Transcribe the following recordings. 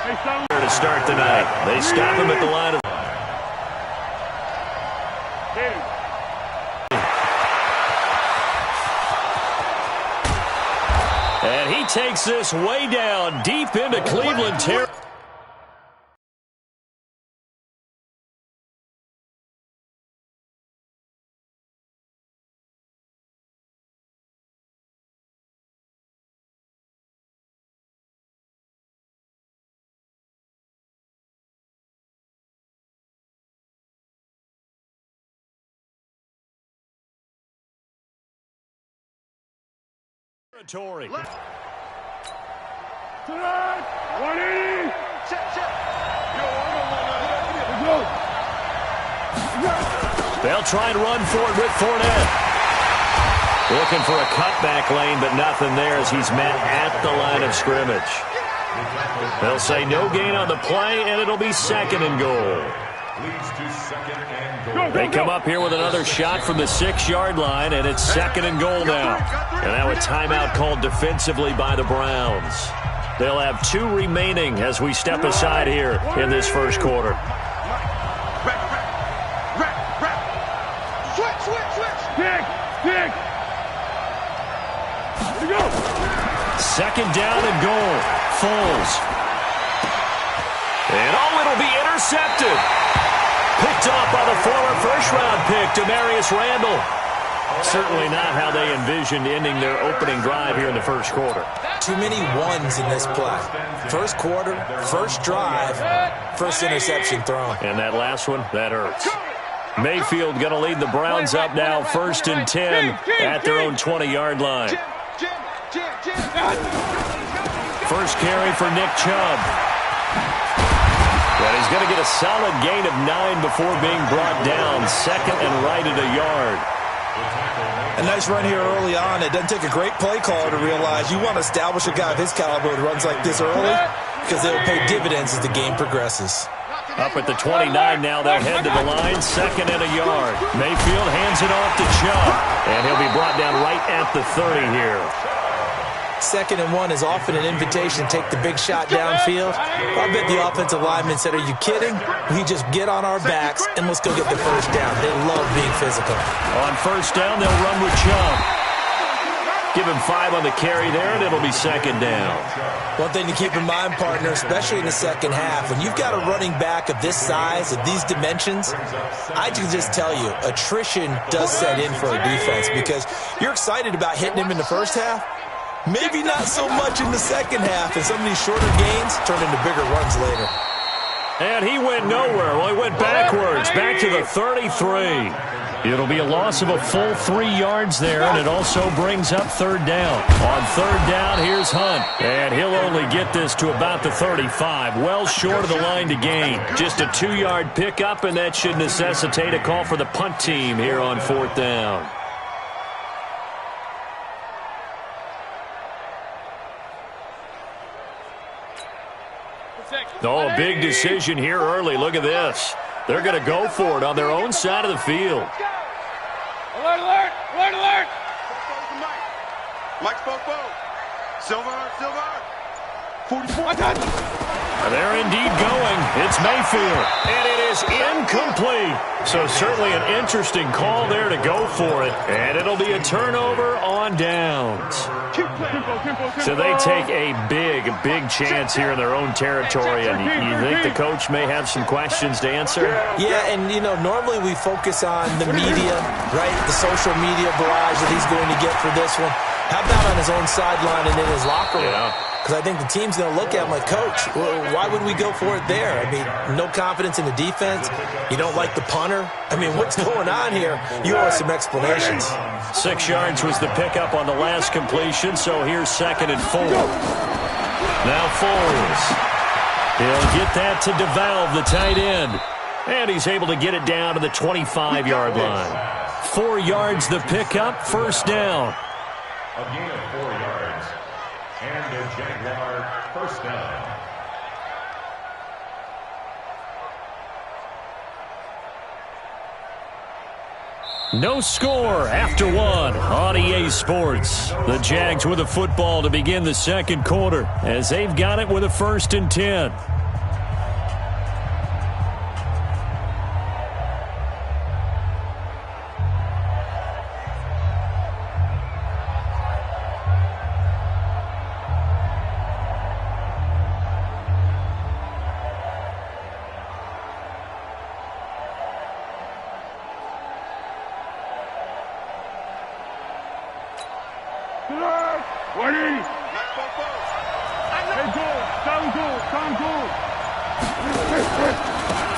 To start the night. They stop him at the line of... And he takes this way down deep into Cleveland territory. They'll try and run for it with Fournette. Looking for a cutback lane, but nothing there as he's met at the line of scrimmage. They'll say no gain on the play, and it'll be second and goal. They come up here with another shot from the 6-yard line, and it's second and goal now. And now a timeout called defensively by the Browns. They'll have 2 remaining as we step aside here in this first quarter. Second down and goal. Foles. And it'll be intercepted. Picked off by the former first-round pick, Demarius Randall. Certainly not how they envisioned ending their opening drive here in the first quarter. Too many ones in this play. First quarter, first drive, first interception thrown. And that last one, that hurts. Mayfield going to lead the Browns up now, 1st and 10 at their own 20-yard line. First carry for Nick Chubb. And he's going to get a solid gain of 9 before being brought down. Second and right at a yard. A nice run here early on. It doesn't take a great play caller to realize you want to establish a guy of his caliber who runs like this early because they'll pay dividends as the game progresses. Up at the 29 now, they'll head to the line. Second and a yard. Mayfield hands it off to Chubb. And he'll be brought down right at the 30 here. 2nd and 1 is often an invitation to take the big shot downfield. I bet the offensive lineman said, are you kidding? We just get on our backs and let's go get the first down. They love being physical. On first down, they'll run with Chubb. Give him 5 on the carry there, and it'll be second down. One thing to keep in mind, partner, especially in the second half, when you've got a running back of this size, of these dimensions, I can just tell you, attrition does set in for a defense because you're excited about hitting him in the first half. Maybe not so much in the second half, and some of these shorter gains turn into bigger runs later. And he went nowhere. Well, he went backwards, back to the 33. It'll be a loss of a full 3 yards there, and it also brings up third down. On third down, here's Hunt. And he'll only get this to about the 35, well short of the line to gain. Just a 2-yard pickup, and that should necessitate a call for the punt team here on 4th down. Oh, a big decision here early. Look at this. They're going to go for it on their own side of the field. Alert, alert, alert, alert. Mike spoke. Silver. 44. And they're indeed going. It's Mayfield. And it is incomplete. So certainly an interesting call there to go for it. And it'll be a turnover on downs. So they take a big chance here in their own territory. And you think the coach may have some questions to answer? Yeah, and, you know, normally we focus on the media, right? The social media barrage that he's going to get for this one. How about on his own sideline and in his locker room? Because I think the team's going to look at him like, Coach, why would we go for it there? I mean, no confidence in the defense. You don't like the punter. I mean, what's going on here? You owe us some explanations. 6 yards was the pickup on the last completion, so here's 2nd and 4. Now Foles. He'll get that to DeValve, the tight end. And he's able to get it down to the 25-yard line. 4 yards the pickup, first down. A gain of 4 yards. And the Jaguar first down. No score after 1 on EA Sports. The Jags with the football to begin the second quarter as they've got it with a 1st and 10.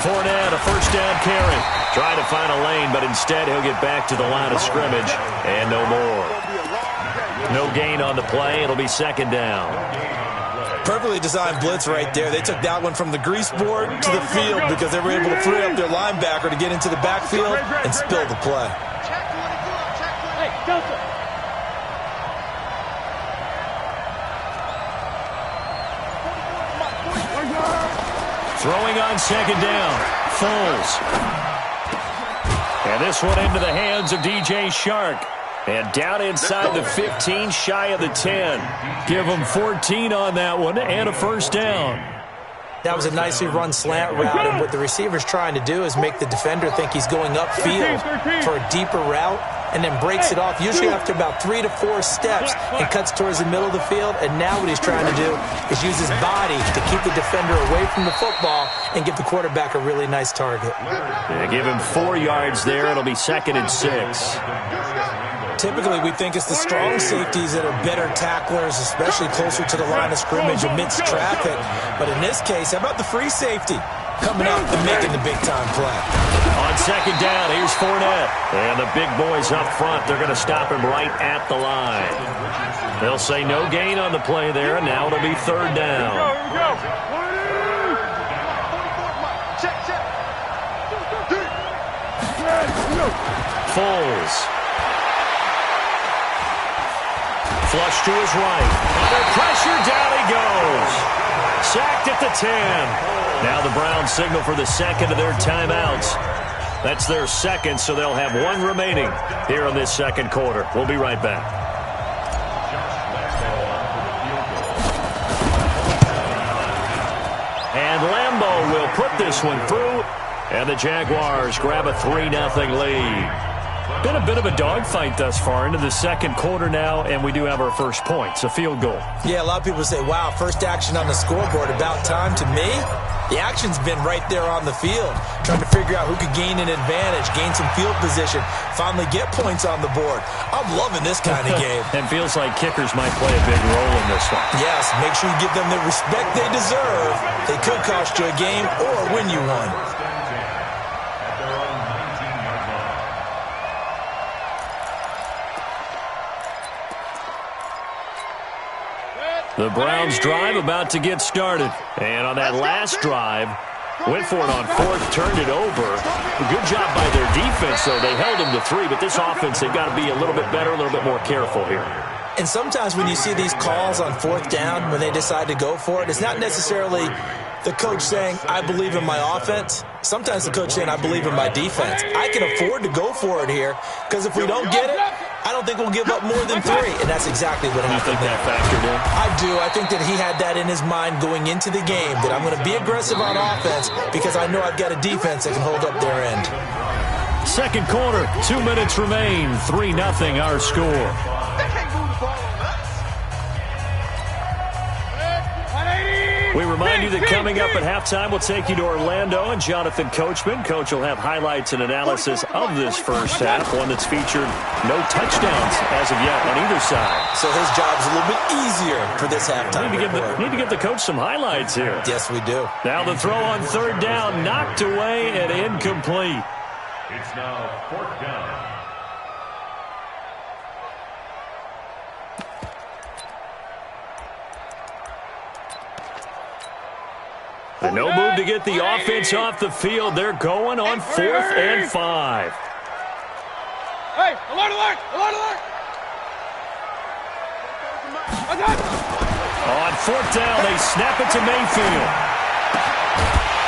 Fournette, a first down carry. Trying to find a lane, but instead he'll get back to the line of scrimmage, and no more. No gain on the play. It'll be second down. Perfectly designed blitz right there. They took that one from the grease board to the field because they were able to free up their linebacker to get into the backfield and spill the play. Hey, Delta. Throwing on second down. Foles. And this one into the hands of DJ Shark. And down inside the 15, shy of the 10. Give them 14 on that one and a first down. That was a nicely run slant route, and what the receiver's trying to do is make the defender think he's going upfield for a deeper route and then breaks it off, usually after about 3 to 4 steps, and cuts towards the middle of the field. And now what he's trying to do is use his body to keep the defender away from the football and give the quarterback a really nice target. Yeah, give him 4 yards there. It'll be second and 6. Typically, we think it's the strong safeties that are better tacklers, especially closer to the line of scrimmage amidst traffic. But in this case, how about the free safety coming out and making the big-time play? On second down, here's Fournette. And the big boys up front, they're going to stop him right at the line. They'll say no gain on the play there, and now it'll be third down. Foles. Flush to his right. Under pressure, down he goes. Sacked at the 10. Now the Browns signal for the second of their timeouts. That's their second, so they'll have 1 remaining here in this second quarter. We'll be right back. And Lambeau will put this one through, and the Jaguars grab a 3-0 lead. Been a bit of a dogfight thus far into the second quarter now, and we do have our first points, a field goal. Yeah, a lot of people say, wow, first action on the scoreboard, about time. To me, the action's been right there on the field, trying to figure out who could gain an advantage, gain some field position, finally get points on the board. I'm loving this kind of game. And feels like kickers might play a big role in this one. Yes, make sure you give them the respect they deserve. They could cost you a game or win you one. The Browns drive about to get started. And on that last drive, went for it on fourth, turned it over. A good job by their defense, though. They held them to 3, but this offense, they've got to be a little bit better, a little bit more careful here. And sometimes when you see these calls on fourth down, when they decide to go for it, it's not necessarily the coach saying, I believe in my offense. Sometimes the coach saying, I believe in my defense. I can afford to go for it here, because if we don't get it, I don't think we'll give up more than 3. And that's exactly what happened. You think that factored in? I do. I think that he had that in his mind going into the game, that I'm going to be aggressive on offense because I know I've got a defense that can hold up their end. Second quarter, 2 minutes remain. 3-0 our score. We remind you that coming up at halftime, we'll take you to Orlando and Jonathan Coachman. Coach will have highlights and analysis of this first half, one that's featured no touchdowns as of yet on either side. So his job's a little bit easier for this halftime. Need to give the coach some highlights here. Yes, we do. Now the throw on third down, knocked away and incomplete. It's now fourth down. And no move to get the offense off the field. They're going on 4th and 5. Hey, alert, alert, alert, alert. On 4th down, they snap it to Mayfield.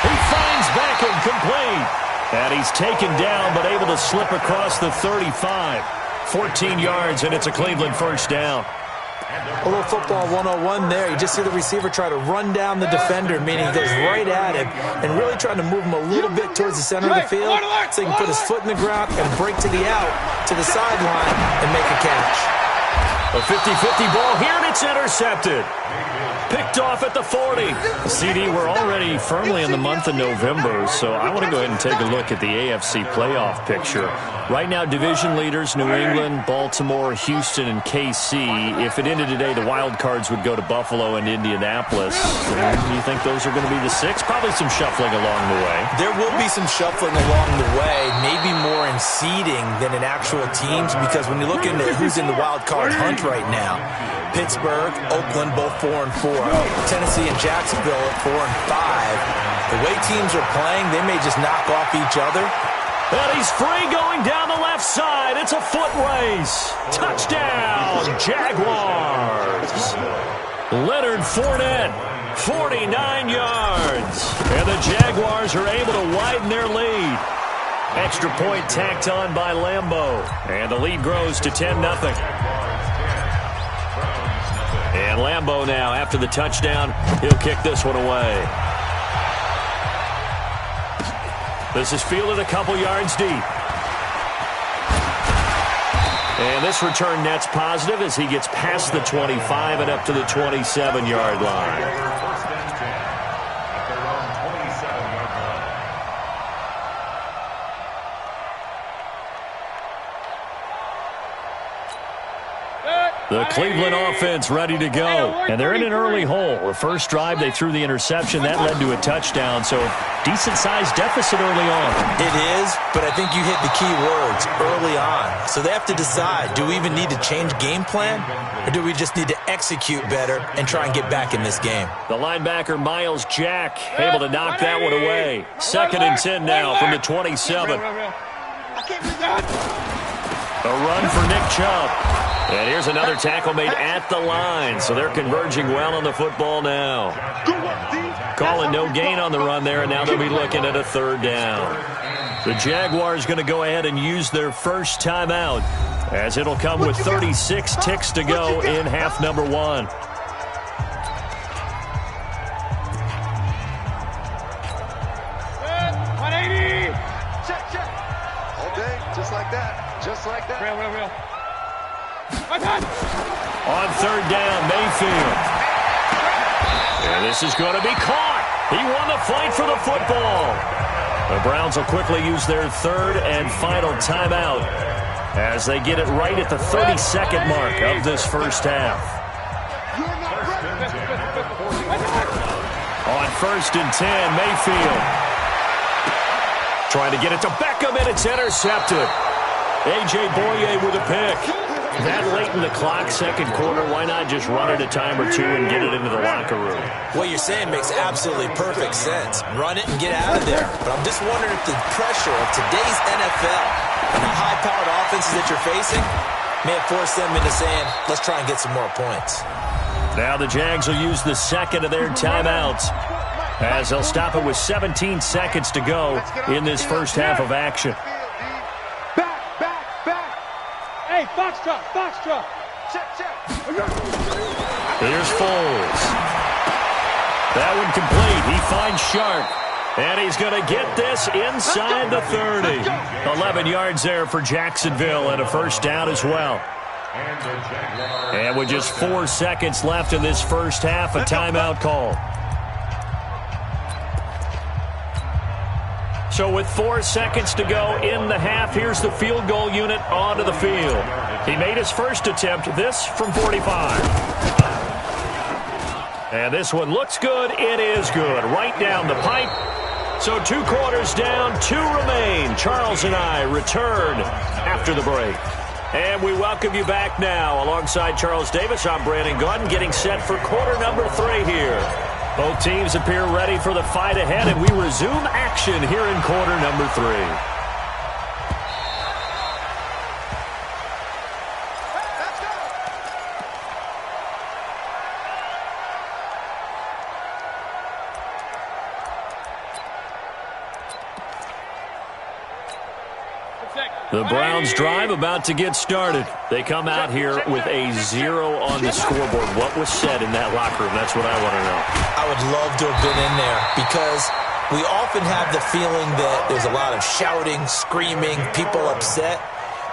He finds Beckham complete. And he's taken down, but able to slip across the 35. 14 yards, and it's a Cleveland first down. A little football 101 there. You just see the receiver try to run down the defender, meaning he goes right at him and really trying to move him a little bit towards the center of the field so he can put his foot in the ground and break to the out, to the sideline, and make a catch. A 50-50 ball here, and it's intercepted. Picked Picked off at the 40. CD, we're already firmly in the month of November, so I want to go ahead and take a look at the AFC playoff picture. Right now, division leaders, New England, Baltimore, Houston, and KC. If it ended today, the wild cards would go to Buffalo and Indianapolis. Do you think those are going to be the 6? Probably some shuffling along the way. There will be some shuffling along the way, maybe more in seeding than in actual teams, because when you look into who's in the wild card hunt right now, Pittsburgh, Oakland, both 4-4. Tennessee and Jacksonville at 4-5. The way teams are playing, they may just knock off each other. And he's free going down the left side. It's a foot race. Touchdown, Jaguars. Leonard Fournette, 49 yards. And the Jaguars are able to widen their lead. Extra point tacked on by Lambeau. And the lead grows to 10-0. And Lambeau now, after the touchdown, he'll kick this one away. This is fielded a couple yards deep. And this return net's positive as he gets past the 25 and up to the 27-yard line. The Cleveland offense ready to go. And they're in an early hole. The first drive, they threw the interception. That led to a touchdown. So decent-sized deficit early on. It is, but I think you hit the key words, early on. So they have to decide, do we even need to change game plan? Or do we just need to execute better and try and get back in this game? The linebacker, Miles Jack, able to knock that one away. 2nd and 10 now from the 27. A run for Nick Chubb. And here's another tackle made at the line. So they're converging well on the football now. Calling no gain on the run there, and now they'll be looking at a 3rd down. The Jaguars going to go ahead and use their first timeout, as it'll come with 36 ticks to go in half number 1. 180. Check. All day, just like that. Just like that. Real. On 3rd down, Mayfield. And this is going to be caught. He won the fight for the football. The Browns will quickly use their 3rd and final timeout as they get it right at the 32nd mark of this first half. On 1st and 10, Mayfield. Trying to get it to Beckham, and it's intercepted. A.J. Boye with a pick. That late in the clock, 2nd quarter, why not just run it a time or two and get it into the locker room? What you're saying makes absolutely perfect sense. Run it and get out of there. But I'm just wondering if the pressure of today's NFL and the high-powered offenses that you're facing may have forced them into saying, let's try and get some more points. Now the Jags will use the 2nd of their timeouts as they'll stop it with 17 seconds to go in this first half of action. Hey, Foxtrot. Check. Here's Foles. That one complete. He finds Sharp. And he's going to get this inside the 30. 11 yards there for Jacksonville and a 1st down as well. And with just 4 seconds left in this first half, a timeout call. So with 4 seconds to go in the half, here's the field goal unit onto the field. He made his first attempt, this from 45. And this one looks good. It is good. Right down the pipe. So 2 quarters down, 2 remain. Charles and I return after the break. And we welcome you back now. Alongside Charles Davis, I'm Brandon Gordon, getting set for quarter number 3 here. Both teams appear ready for the fight ahead, and we resume action here in quarter number 3. The Browns drive about to get started. They come out here with a 0 on the scoreboard. What was said in that locker room? That's what I want to know. I would love to have been in there because we often have the feeling that there's a lot of shouting, screaming, people upset.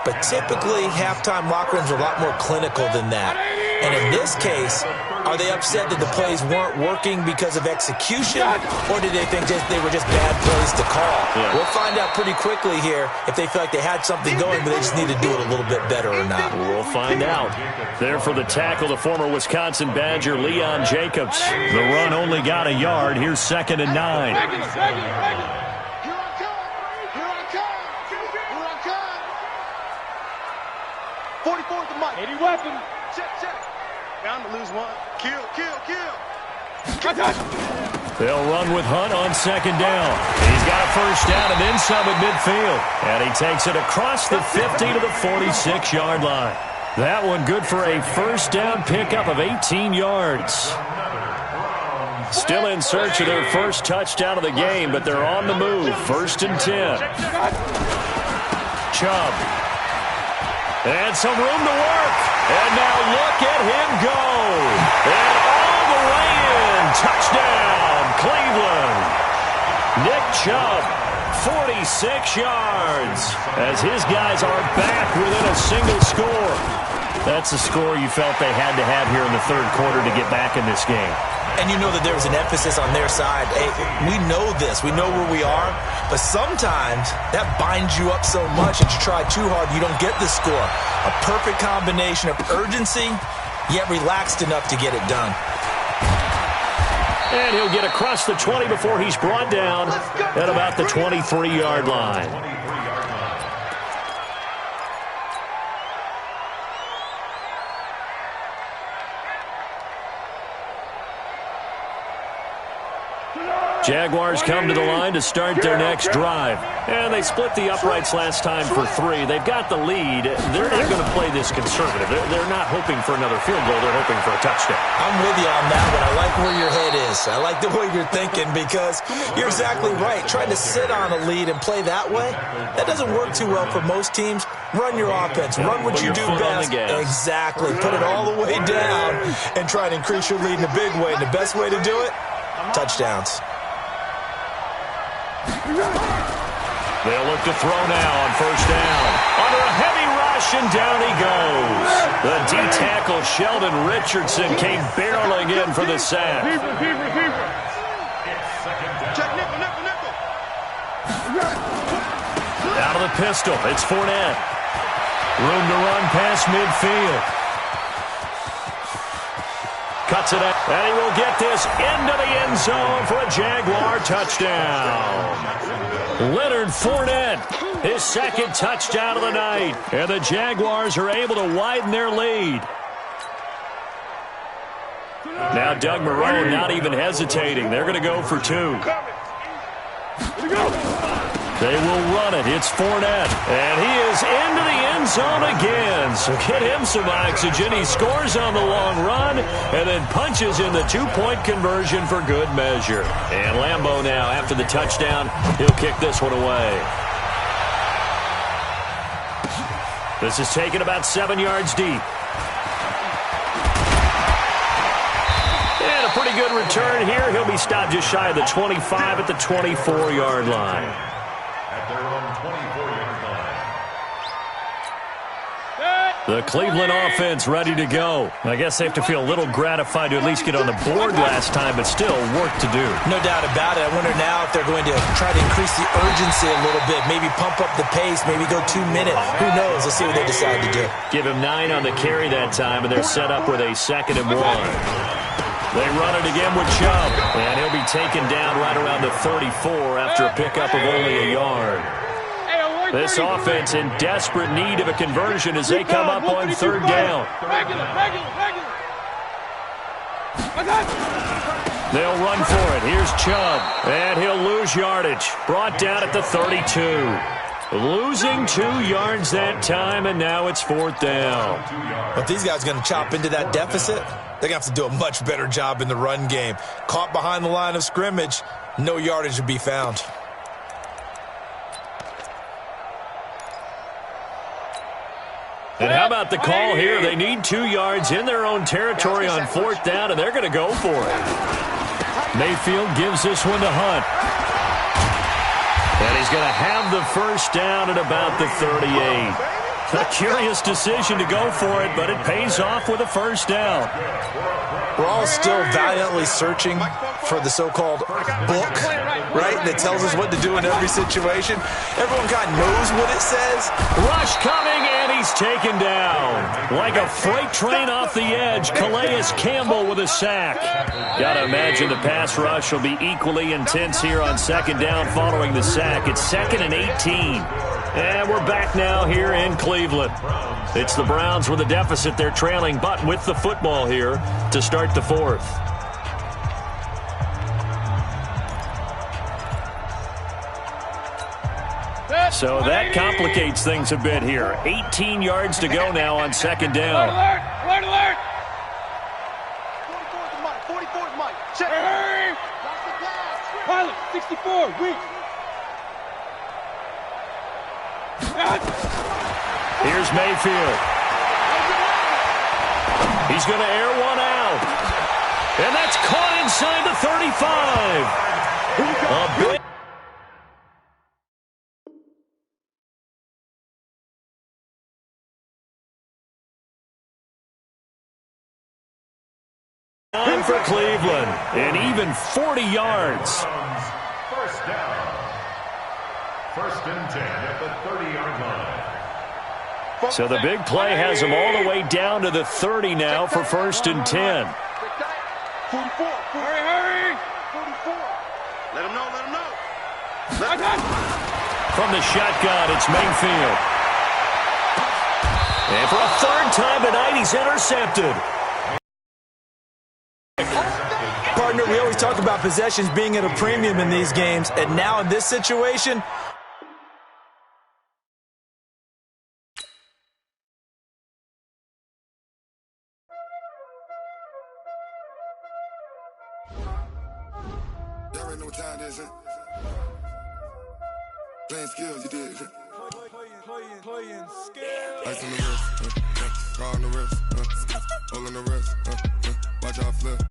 But typically, halftime locker rooms are a lot more clinical than that. And in this case, are they upset that the plays weren't working because of execution, or did they think they were just bad plays to call? Yeah. We'll find out pretty quickly here if they feel like they had something going, but they just need to do it a little bit better or not. We'll find out. There for the tackle, the former Wisconsin Badger, Leon Jacobs. The run only got a yard. Here's 2nd and 9. Any weapon. Check. Bound to lose one. Kill. They'll run with Hunt on 2nd down. He's got a first down and then some at midfield. And he takes it across the 50 to the 46-yard line. That one good for a first down pickup of 18 yards. Still in search of their first touchdown of the game, but they're on the move. 1st and 10. Chubb. And some room to work. And now look at him go. And all the way in. Touchdown, Cleveland. Nick Chubb, 46 yards. As his guys are back within a single score. That's the score you felt they had to have here in the 3rd quarter to get back in this game. And you know that there was an emphasis on their side. Hey, we know this. We know where we are. But sometimes that binds you up so much that you try too hard, you don't get the score. A perfect combination of urgency, yet relaxed enough to get it done. And he'll get across the 20 before he's brought down at about the 23-yard line. Jaguars come to the line to start their next drive. And they split the uprights last time for 3. They've got the lead. They're not going to play this conservative. They're not hoping for another field goal. They're hoping for a touchdown. I'm with you on that one. I like where your head is. I like the way you're thinking because you're exactly right. Trying to sit on a lead and play that way, that doesn't work too well for most teams. Run your offense. Run what you do best. Exactly. Put it all the way down and try to increase your lead in a big way. And the best way to do it, touchdowns. They'll look to throw now on 1st down. Under a heavy rush, and down he goes. The D-tackle, Sheldon Richardson, came barreling in for the sack. Out of the pistol, it's Fournette. Room to run past midfield. Cuts it up, and he will get this into the end zone for a Jaguar touchdown. Leonard Fournette, his 2nd touchdown of the night. And the Jaguars are able to widen their lead. Now Doug Marrone not even hesitating. They're going to go for 2. They will run it. It's Fournette. And he is into the end zone again. So get him some oxygen. He scores on the long run and then punches in the 2-point conversion for good measure. And Lambeau now, after the touchdown, he'll kick this one away. This is taken about 7 yards deep. And a pretty good return here. He'll be stopped just shy of the 25 at the 24-yard line. At their own 24-yard line. The Cleveland offense ready to go. I guess they have to feel a little gratified to at least get on the board last time, but still work to do. No doubt about it. I wonder now if they're going to try to increase the urgency a little bit, maybe pump up the pace, maybe go 2 minutes. Who knows? Let's see what they decide to do. Give him 9 on the carry that time, and they're set up with a 2nd and 1. They run it again with Chubb, and he'll be taken down right around the 34 after a pickup of only a yard. This offense in desperate need of a conversion as they come up on 3rd down. They'll run for it. Here's Chubb, and he'll lose yardage. Brought down at the 32. Losing 2 yards that time, and now it's 4th down. But these guys are going to chop into that deficit. They're going to have to do a much better job in the run game. Caught behind the line of scrimmage, no yardage to be found. And how about the call here? They need 2 yards in their own territory on 4th down, and they're going to go for it. Mayfield gives this one to Hunt. And he's going to have the first down at about the 38. A curious decision to go for it, but it pays off with a first down. We're all still valiantly searching for the so-called book, right, that tells us what to do in every situation. Everyone kind of knows what it says. Rush coming, and he's taken down. Like a freight train off the edge, Calais Campbell with a sack. Gotta imagine the pass rush will be equally intense here on second down following the sack. It's 2nd and 18. And we're back now here in Cleveland. It's the Browns with a deficit. They're trailing, but with the football here to start the fourth. So that complicates things a bit here. 18 yards to go now on second down. Alert! Alert! 44th Mike. Check. Hurry! Pilot, 64, weak. Here's Mayfield. He's going to air one out. And that's caught inside the 35. A big time for Cleveland. And even 40 yards. First down. 1st and 10 at the 30-yard line. So the big play has him all the way down to the 30 now for 1st and 10. 44. Hurry! 44. Let him know. From the shotgun, it's Mayfield. And for a 3rd time tonight, he's intercepted. Partner, we always talk about possessions being at a premium in these games, and now in this situation, y'all already know what time it is, huh? Playing skills, you did. Playing skills. Ice on the wrist, car on the wrist, all on the wrist, watch out flip.